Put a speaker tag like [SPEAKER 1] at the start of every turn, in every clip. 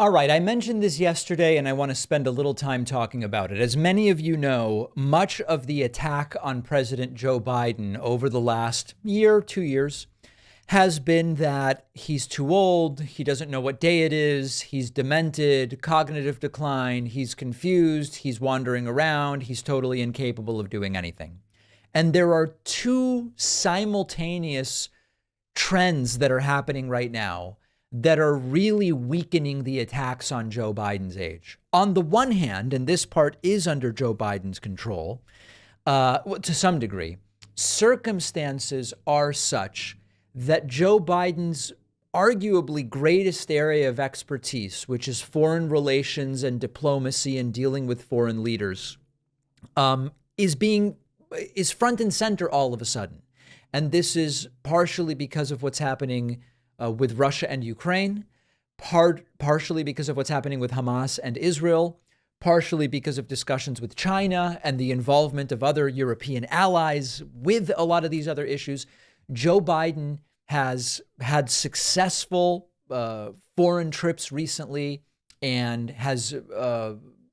[SPEAKER 1] All right, I mentioned this yesterday and I want to spend a little time talking about it. As many of you know, much of the attack on President Joe Biden over the last year, 2 years, has been that he's too old, he doesn't know what day it is, he's demented, cognitive decline, he's confused, he's wandering around, he's totally incapable of doing anything. And there are two simultaneous trends that are happening right now that are really weakening the attacks on Joe Biden's age. On the one hand, and this part is under Joe Biden's control, to some degree, circumstances are such that Joe Biden's arguably greatest area of expertise, which is foreign relations and diplomacy and dealing with foreign leaders, is front and center all of a sudden. And this is partially because of what's happening with Russia and Ukraine, partially because of what's happening with Hamas and Israel, partially because of discussions with China and the involvement of other European allies with a lot of these other issues. Joe Biden has had successful foreign trips recently and has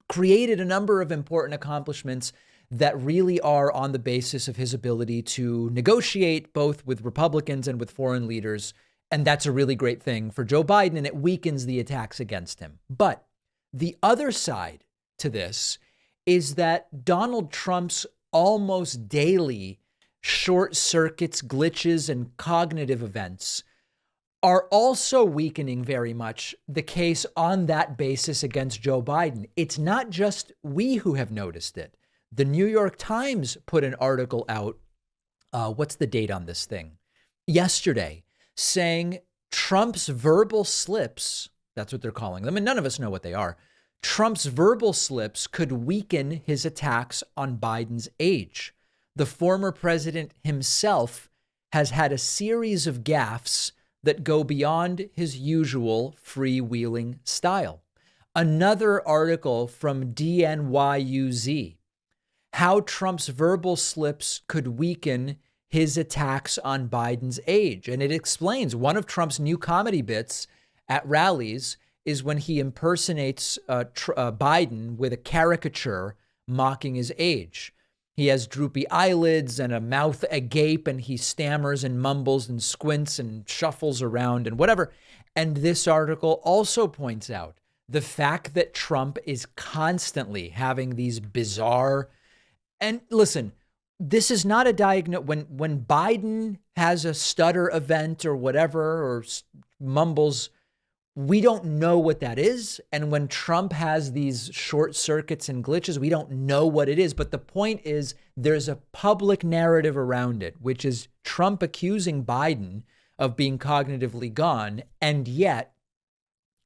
[SPEAKER 1] created a number of important accomplishments that really are on the basis of his ability to negotiate both with Republicans and with foreign leaders. And that's a really great thing for Joe Biden, and it weakens the attacks against him. But the other side to this is that Donald Trump's almost daily short circuits, glitches, and cognitive events are also weakening very much the case on that basis against Joe Biden. It's not just we who have noticed it. The New York Times put an article out. What's the date on this thing? Yesterday, saying Trump's verbal slips, that's what they're calling them, and none of us know what they are. Trump's verbal slips could weaken his attacks on Biden's age. The former president himself has had a series of gaffes that go beyond his usual freewheeling style. Another article from DNYUZ, how Trump's verbal slips could weaken his attacks on Biden's age. And it explains one of Trump's new comedy bits at rallies is when he impersonates Biden with a caricature mocking his age. He has droopy eyelids and a mouth agape, and he stammers and mumbles and squints and shuffles around and whatever. And this article also points out the fact that Trump is constantly having these bizarre, and listen, this is not a diagnosis. When Biden has a stutter event or whatever, or mumbles, we don't know what that is. And when Trump has these short circuits and glitches, we don't know what it is. But the point is, there's a public narrative around it, which is Trump accusing Biden of being cognitively gone. And yet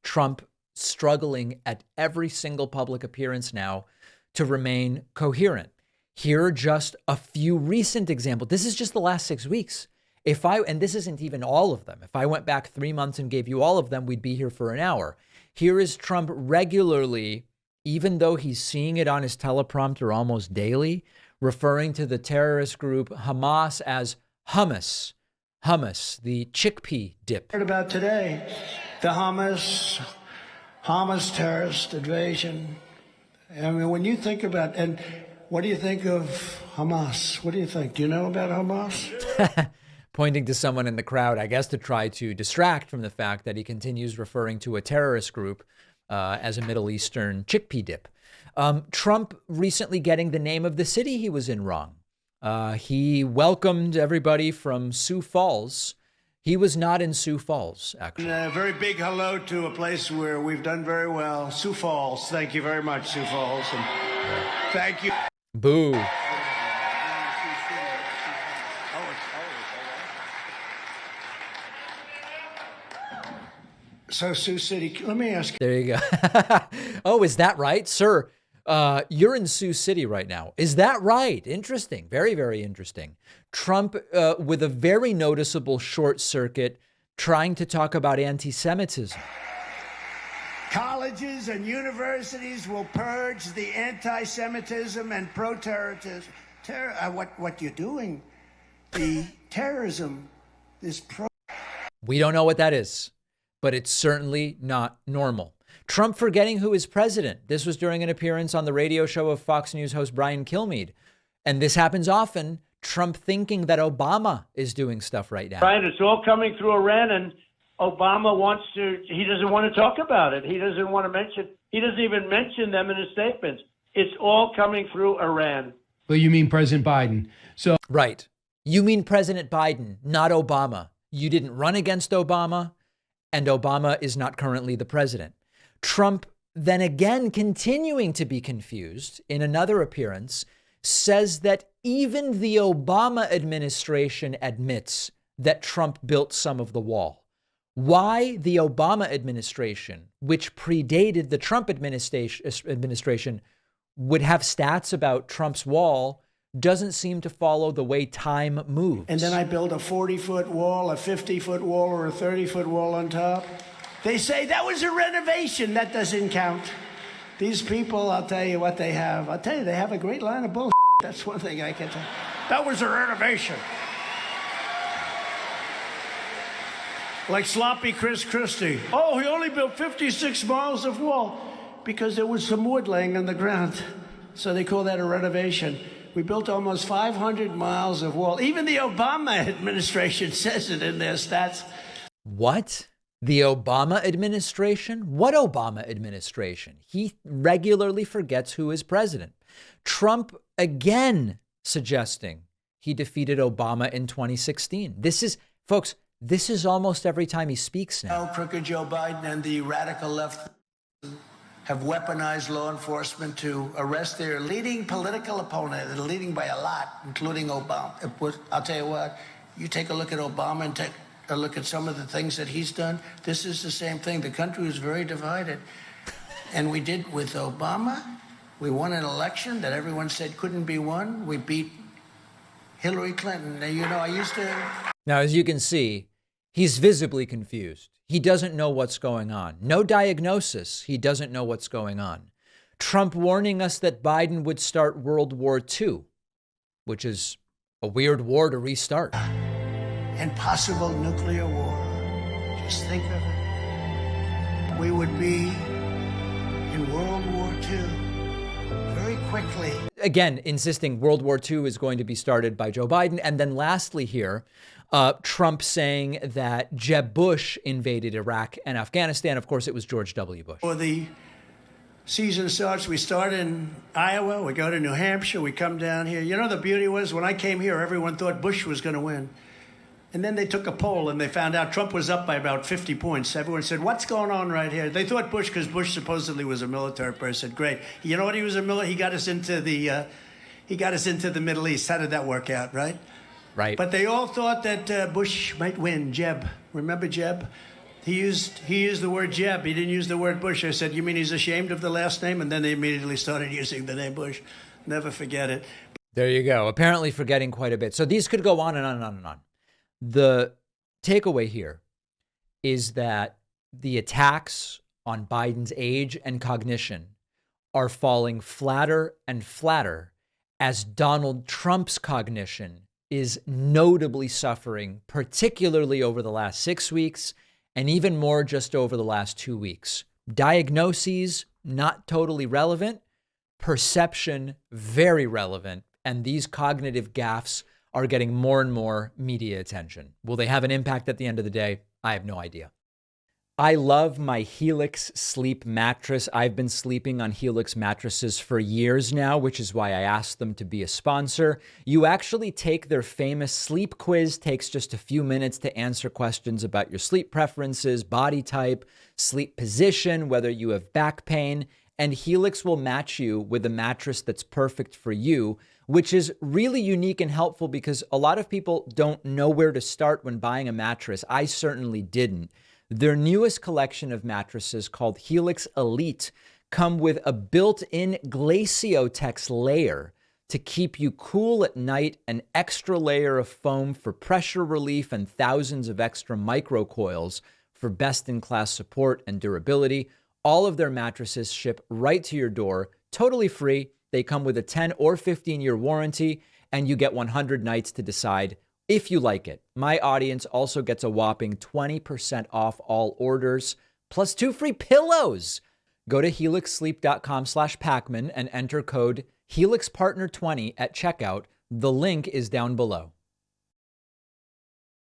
[SPEAKER 1] Trump struggling at every single public appearance now to remain coherent. Here are just a few recent examples. This is just the last 6 weeks. And this isn't even all of them. If I went back 3 months and gave you all of them, we'd be here for an hour. Here is Trump regularly, even though he's seeing it on his teleprompter almost daily, referring to the terrorist group Hamas as hummus, the chickpea dip.
[SPEAKER 2] Heard about today, the Hamas terrorist invasion. I mean, when you think about, and what do you think of Hamas? What do you think? Do you know about Hamas?
[SPEAKER 1] Pointing to someone in the crowd, I guess, to try to distract from the fact that he continues referring to a terrorist group as a Middle Eastern chickpea dip. Trump recently getting the name of the city he was in wrong. He welcomed everybody from Sioux Falls. He was not in Sioux Falls, actually.
[SPEAKER 2] And a very big hello to a place where we've done very well, Sioux Falls. Thank you very much, Sioux Falls. And thank you.
[SPEAKER 1] Boo.
[SPEAKER 2] So, Sioux City, let me ask you.
[SPEAKER 1] There you go. Oh, is that right, sir? You're in Sioux City right now. Is that right? Interesting. Very, very interesting. Trump, with a very noticeable short circuit, trying to talk about anti-Semitism.
[SPEAKER 2] Colleges and universities will purge the anti-Semitism and pro-terrorism. What you're doing, the terrorism, this pro.
[SPEAKER 1] We don't know what that is, but it's certainly not normal. Trump forgetting who is president. This was during an appearance on the radio show of Fox News host Brian Kilmeade. And this happens often. Trump thinking that Obama is doing stuff right now.
[SPEAKER 3] Right. It's all coming through Iran, and Obama he doesn't want to talk about it. He doesn't even mention them in his statements. It's all coming through Iran.
[SPEAKER 4] Well, you mean President Biden. So
[SPEAKER 1] right. You mean President Biden, not Obama. You didn't run against Obama, and Obama is not currently the president. Trump, then again, continuing to be confused in another appearance, says that even the Obama administration admits that Trump built some of the wall. Why the Obama administration, which predated the Trump administration, would have stats about Trump's wall doesn't seem to follow the way time moves.
[SPEAKER 2] And then I build a 40-foot wall, a 50-foot wall, or a 30-foot wall on top. They say that was a renovation. That doesn't count. These people, I'll tell you what they have. I'll tell you, they have a great line of bullshit. That's one thing I can tell. That was a renovation. Like sloppy Chris Christie. Oh, he only built 56 miles of wall because there was some wood laying on the ground. So they call that a renovation. We built almost 500 miles of wall. Even the Obama administration says it in their stats.
[SPEAKER 1] What? The Obama administration? What Obama administration? He regularly forgets who is president. Trump again suggesting he defeated Obama in 2016. This is almost every time he speaks now.
[SPEAKER 2] Crooked Joe Biden and the radical left have weaponized law enforcement to arrest their leading political opponent. They're leading by a lot, including Obama. I'll tell you what, you take a look at Obama and take a look at some of the things that he's done. This is the same thing. The country was very divided. And we did with Obama. We won an election that everyone said couldn't be won. We beat Hillary Clinton. Now, you know, I used to...
[SPEAKER 1] Now, as you can see, he's visibly confused. He doesn't know what's going on. No diagnosis. He doesn't know what's going on. Trump warning us that Biden would start World War II, which is a weird war to restart.
[SPEAKER 2] And possible nuclear war. Just think of it. We would be in World War II very quickly.
[SPEAKER 1] Again, insisting World War II is going to be started by Joe Biden. And then lastly here, Trump saying that Jeb Bush invaded Iraq and Afghanistan. Of course, it was George W. Bush.
[SPEAKER 2] Before the season starts, we start in Iowa, we go to New Hampshire, we come down here. You know, the beauty was when I came here, everyone thought Bush was going to win. And then they took a poll and they found out Trump was up by about 50 points. Everyone said, what's going on right here? They thought Bush, because Bush supposedly was a military person. Great. You know what? He was a military. He got us into the Middle East. How did that work out, right?
[SPEAKER 1] Right.
[SPEAKER 2] But they all thought that Bush might win. Jeb. Remember Jeb? He used the word Jeb. He didn't use the word Bush. I said, you mean he's ashamed of the last name? And then they immediately started using the name Bush. Never forget it.
[SPEAKER 1] There you go. Apparently forgetting quite a bit. So these could go on and on and on and on. The takeaway here is that the attacks on Biden's age and cognition are falling flatter and flatter as Donald Trump's cognition is notably suffering, particularly over the last 6 weeks and even more just over the last 2 weeks. Diagnoses, not totally relevant. Perception, very relevant. And these cognitive gaffes are getting more and more media attention. Will they have an impact at the end of the day? I have no idea. I love my Helix sleep mattress. I've been sleeping on Helix mattresses for years now, which is why I asked them to be a sponsor. You actually take their famous sleep quiz, takes just a few minutes to answer questions about your sleep preferences, body type, sleep position, whether you have back pain, and Helix will match you with a mattress that's perfect for you, which is really unique and helpful because a lot of people don't know where to start when buying a mattress. I certainly didn't. Their newest collection of mattresses, called Helix Elite, come with a built-in Glaciotex layer to keep you cool at night, an extra layer of foam for pressure relief, and thousands of extra microcoils for best-in-class support and durability. All of their mattresses ship right to your door, totally free. They come with a 10 or 15-year warranty, and you get 100 nights to decide if you like it. My audience also gets a whopping 20% off all orders, plus 2 free pillows Go to helixsleep.com/Pacman and enter code HelixPartner20 at checkout. The link is down below.